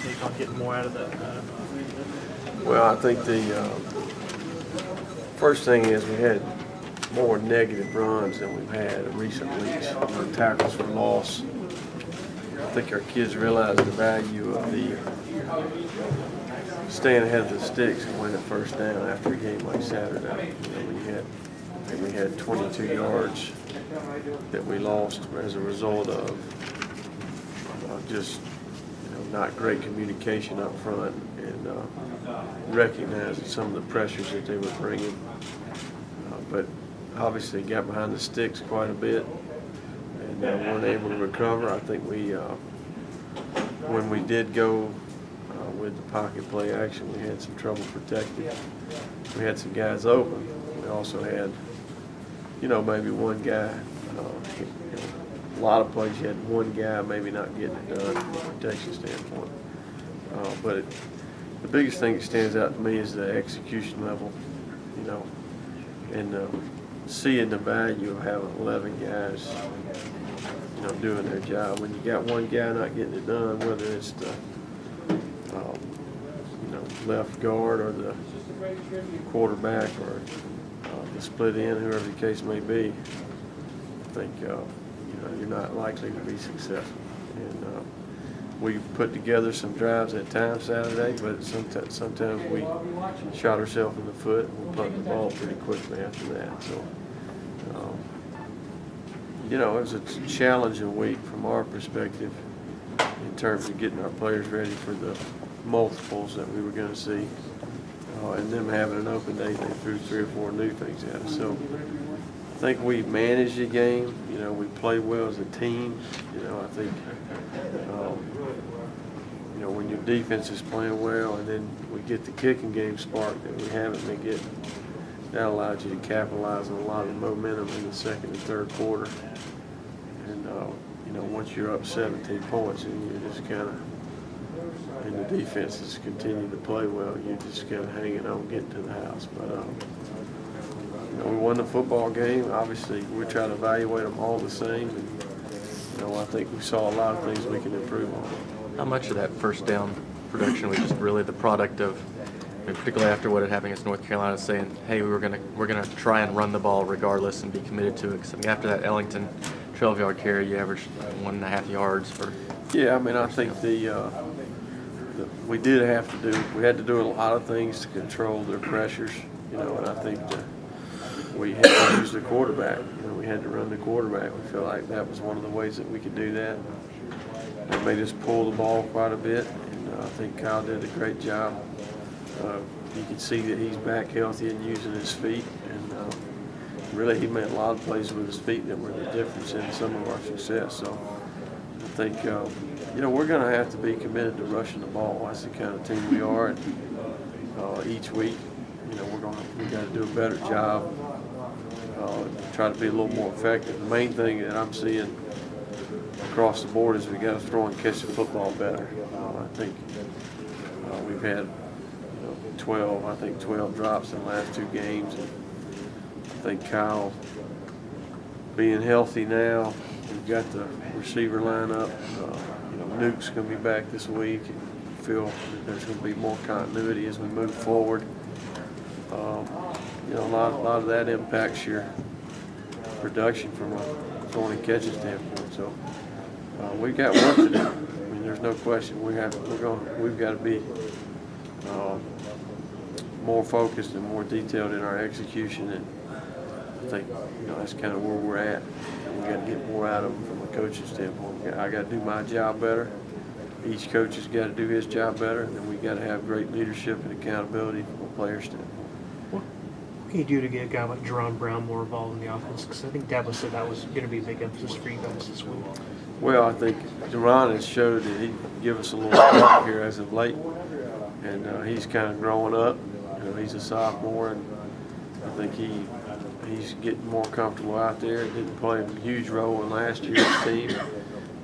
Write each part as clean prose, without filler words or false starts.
take on getting more out of that? Well, I think the first thing is we had more negative runs than we've had in recent weeks. Tackles for loss. I think our kids realize the value of the staying ahead of the sticks and winning first down after a game like Saturday. We had 22 yards that we lost as a result of just not great communication up front and recognizing some of the pressures that they were bringing. But obviously got behind the sticks quite a bit and weren't able to recover. I think when we did go with the pocket play action, we had some trouble protecting. We had some guys open. We also had, maybe one guy. A lot of plays you had one guy maybe not getting it done from a protection standpoint. But the biggest thing that stands out to me is the execution level, and seeing the value of having 11 guys, doing their job. When you got one guy not getting it done, whether it's the left guard or the quarterback or the split end, whoever the case may be, I think you're not likely to be successful. And we put together some drives at times Saturday, but sometimes we shot ourselves in the foot and we pumped the ball pretty quickly after that. So, it was a challenging week from our perspective in terms of getting our players ready for the multiples that we were going to see. And them having an open day, they threw 3 or 4 new things at us. So I think we managed the game. We played well as a team. I think, when your defense is playing well and then we get the kicking game spark that we haven't been getting, that allows you to capitalize on a lot of the momentum in the second and third quarter. And, once you're up 17 points and you're just kind of, and the defense has continued to play well, you're just kind of hanging on, getting to the house. But, we won the football game. Obviously, we try to evaluate them all the same. And, I think we saw a lot of things we can improve on. How much of that first down production was just really the product of, particularly after what had happened against North Carolina, saying, "Hey, we're gonna try and run the ball regardless and be committed to it." Because after that Ellington 12-yard carry, you averaged 1.5 yards for. Yeah, I think we did have to do. We had to do a lot of things to control their pressures, and I think we had to use the quarterback. We had to run the quarterback. We felt like that was one of the ways that we could do that. It made us pull the ball quite a bit, and I think Kyle did a great job. You can see that he's back healthy and using his feet, and really he made a lot of plays with his feet that were the difference in some of our success. So I think we're going to have to be committed to rushing the ball. That's the kind of team we are, and each week, we got to do a better job. Try to be a little more effective. The main thing that I'm seeing across the board is we got to throw and catch the football better. I think we've had 12 drops in the last 2 games. And I think Kyle being healthy now, we've got the receiver line up. Nuke's going to be back this week, and feel that there's going to be more continuity as we move forward. A lot of that impacts your production from a throwing and catching standpoint. So we've got work to do. There's no question. We've got to be more focused and more detailed in our execution, and I think that's kind of where we're at. And we got to get more out of them from a coaching standpoint. I got to do my job better. Each coach has got to do his job better, and then we got to have great leadership and accountability from a player standpoint. What can you do to get a guy like Jerron Brown more involved in the offense? Because I think Dabo said that was going to be a big emphasis for you guys this week. Well, I think Jerron has showed that he can give us a little spark here as of late, and he's kind of growing up. He's a sophomore, and I think he's getting more comfortable out there. He didn't play a huge role in last year's team,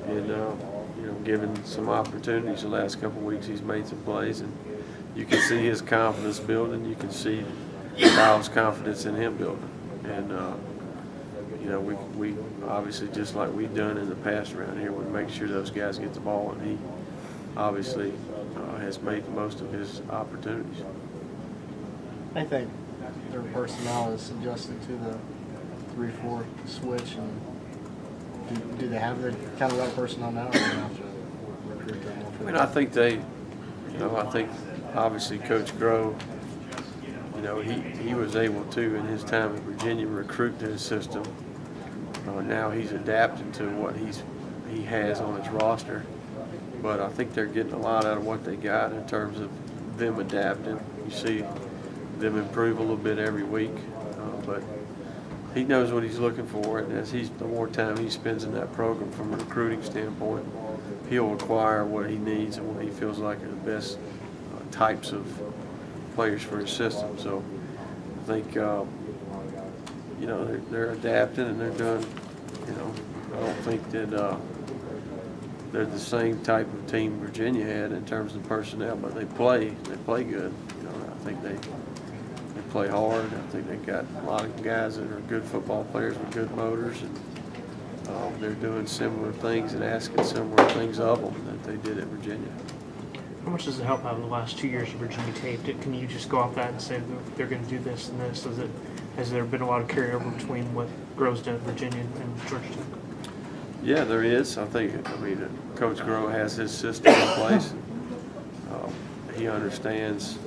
and given some opportunities the last couple of weeks, he's made some plays, and you can see his confidence building. You can see Kyle's confidence in him building, and we obviously, just like we've done in the past around here, we make sure those guys get the ball, and obviously has made the most of his opportunities. I think their personnel is adjusted to the 3-4 switch, and do they have the kind of right personnel now, or do they have to recruit them more? I mean, I think they, I think obviously Coach Groh, he was able to, in his time in Virginia, recruit to his system. Now he's adapting to what he has on his roster. But I think they're getting a lot out of what they got in terms of them adapting. You see them improve a little bit every week. But he knows what he's looking for, and the more time he spends in that program from a recruiting standpoint, he'll acquire what he needs and what he feels like are the best types of players for his system. So I think they're adapting and they're doing. I don't think that they're the same type of team Virginia had in terms of personnel, but they play good. I think they play hard. I think they got a lot of guys that are good football players with good motors, and they're doing similar things and asking similar things of them that they did at Virginia. How much does it help having the last 2 years of Virginia taped? Can you just go off that and say they're going to do this and this? Has there been a lot of carryover between what Groh's done at Virginia and Georgia Tech? Yeah, there is. I mean, Coach Groh has his system in place. He understands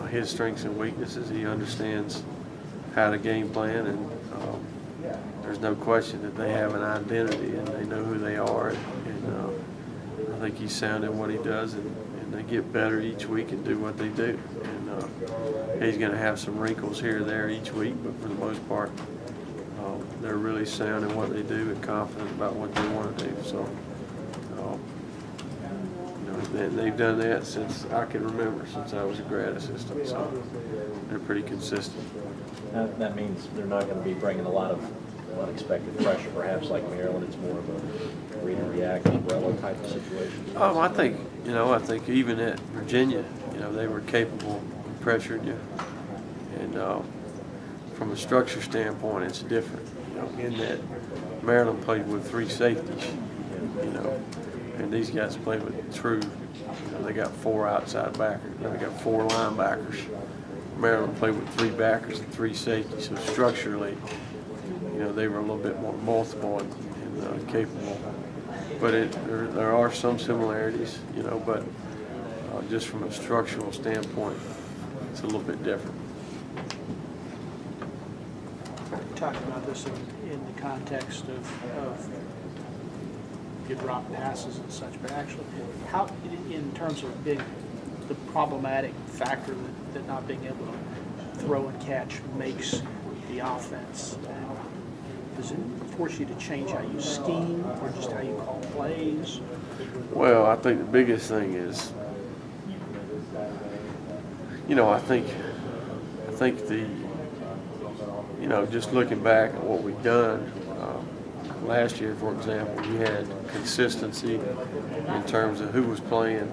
his strengths and weaknesses. He understands how to game plan, and there's no question that they have an identity and they know who they are. And I think he's sound in what he does, and they get better each week and do what they do. And he's going to have some wrinkles here or there each week, but for the most part, they're really sound in what they do and confident about what they want to do. So, they've done that since I can remember, since I was a grad assistant. So they're pretty consistent. That means they're not going to be bringing a lot of unexpected pressure, perhaps like Maryland. It's more of a read and react umbrella type of situation. I think even at Virginia, they were capable of pressuring you. And from a structure standpoint, it's different. In that Maryland played with 3 safeties, and these guys play with true. They got 4 outside backers. They got 4 linebackers. Maryland played with 3 backers and 3 safeties. So structurally, they were a little bit more multiple and capable. But there are some similarities, but just from a structural standpoint, it's a little bit different. Talking about this in the context of you drop passes and such, but actually, how, in terms of being the problematic factor that not being able to throw and catch makes the offense, does it force you to change how you scheme or just how you call plays? Well, I think the biggest thing is, I think the, just looking back at what we've done, last year, for example, you had consistency in terms of who was playing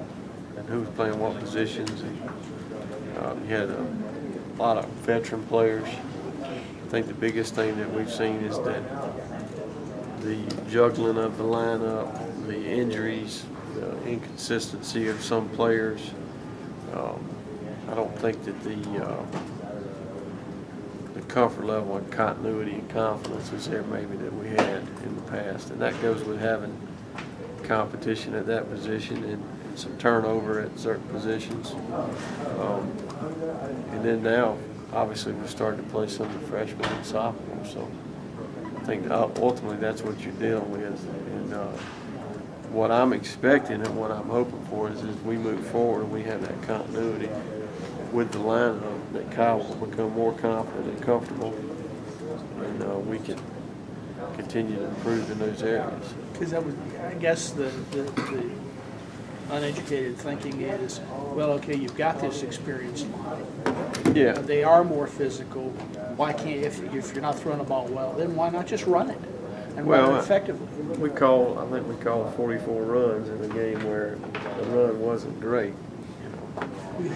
and who was playing what positions. And, you had a lot of veteran players. I think the biggest thing that we've seen is that the juggling of the lineup, the injuries, the inconsistency of some players. I don't think that the comfort level and continuity and confidence is there maybe that we had in the past. And that goes with having competition at that position and some turnover at certain positions. And then now, obviously, we're starting to play some of the freshmen and sophomores. So I think ultimately that's what you're dealing with. And what I'm expecting and what I'm hoping for is as we move forward and we have that continuity with the lineup, that Kyle will become more confident and comfortable, and we can continue to improve in those areas. Because I guess the uneducated thinking is, well, okay, you've got this experienced line. Yeah. They are more physical. Why can't, if you're not throwing the ball well, then why not just run it and run it effectively? I think we called 44 runs in a game where the run wasn't great.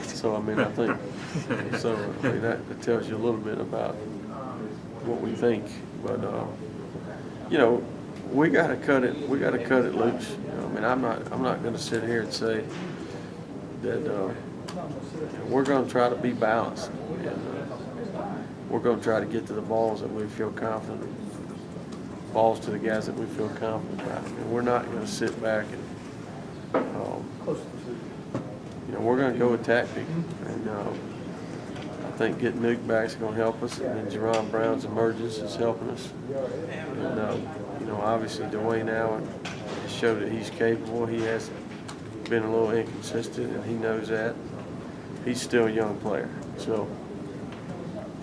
So I think that tells you a little bit about what we think. But we gotta cut it loose. You know, I mean, I'm not gonna sit here and say that, we're gonna try to be balanced. And, we're gonna try to get to the balls that we feel confident, balls to the guys that we feel confident about. I mean, we're not gonna sit back and, you know, we're gonna go with tactic. And, I think getting Nuke back is gonna help us, and then Jerron Brown's emergence is helping us. And, you know, obviously Dwayne Allen has showed that he's capable. He has been a little inconsistent, and he knows that. He's still a young player. So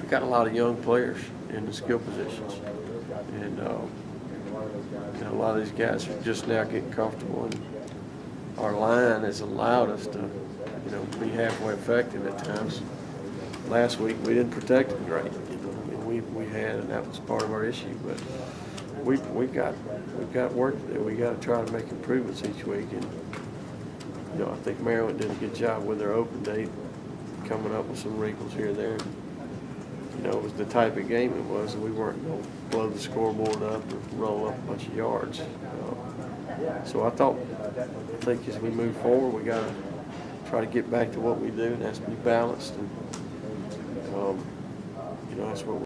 we got a lot of young players in the skill positions. And, you know, a lot of these guys are just now getting comfortable, and our line has allowed us to, you know, be halfway effective at times. Last week we didn't protect them great. You know, I mean, we had, and that was part of our issue. But we've got work to do. We got to try to make improvements each week. And you know, I think Maryland did a good job with their open date, coming up with some wrinkles here and there. You know, it was the type of game it was, and we weren't going to blow the scoreboard up or roll up a bunch of yards. So I think as we move forward, we got to try to get back to what we do, and that's be balanced. And you know, that's what